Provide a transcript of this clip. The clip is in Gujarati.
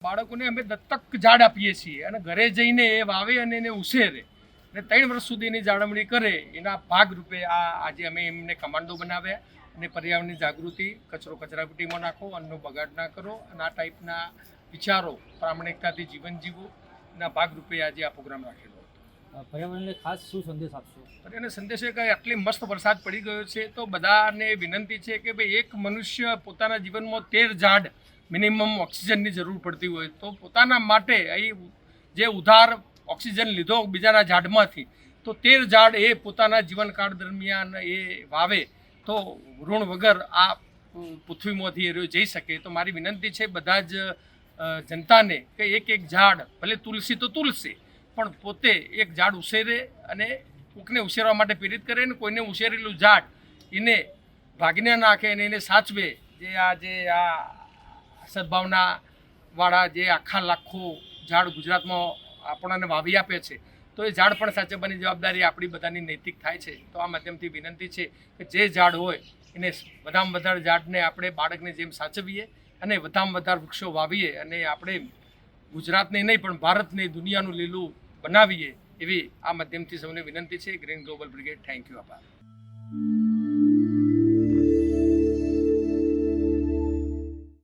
બાળકોને અમે દત્તક ઝાડ આપીએ છીએ અને ઘરે જઈને એ વાવે અને એને ઉછેરે અને 3 વર્ષ સુધી એની જાળવણી કરે. એના ભાગરૂપે આજે અમે એમને કમાન્ડો બનાવ્યા અને પર્યાવરણની જાગૃતિ, કચરો કચરાપેટીમાં નાખો, અન્નનો બગાડ ના કરો અને આ ટાઈપના વિચારો પ્રામાણિકતાથી જીવન જીવો એના ભાગરૂપે આજે આ પ્રોગ્રામ રાખેલો હતો. પર્યાવરણને ખાસ શું સંદેશ આપશો? એને સંદેશ એ કે આટલી મસ્ત વરસાદ પડી ગયો છે તો બધાને વિનંતી છે કે ભાઈ એક મનુષ્ય પોતાના જીવનમાં 13 ઝાડ મિનિમમ ઓક્સિજનની જરૂર પડતી હોય તો પોતાના માટે અહીં જે ઉધાર ઓક્સિજન લીધો બીજાના ઝાડમાંથી તો 13 ઝાડ એ પોતાના જીવનકાળ દરમિયાન એ વાવે તો ઋણ વગર આ પૃથ્વીમાંથી એ જઈ શકે. તો મારી વિનંતી છે બધા જ જનતાને કે એક ઝાડ, ભલે તુલસી તો તુલસી, પણ પોતે એક ઝાડ ઉછેરે અને કોકને ઉછેરવા માટે પ્રેરિત કરે ને કોઈને ઉછેરેલું ઝાડ એને ભાગીને નાખે અને એને સાચવે. જે આ સદભાવનાવાળા જે આખા લાખો ઝાડ ગુજરાતમાં આપણને વાવી આપે છે તો એ ઝાડ પણ સાચવવાની જવાબદારી આપણી બધાની નૈતિક થાય છે. તો આ માધ્યમથી વિનંતી છે કે જે ઝાડ હોય એને વધારેમાં વધારે ઝાડને આપણે બાળકને જેમ સાચવીએ અને વધારેમાં વધારે વૃક્ષો વાવીએ અને આપણે ગુજરાતને નહીં પણ ભારતને, દુનિયાનું લીલું બનાવીએ એવી આ માધ્યમથી સૌને વિનંતી છે. Green global brigade, thank you. આભાર.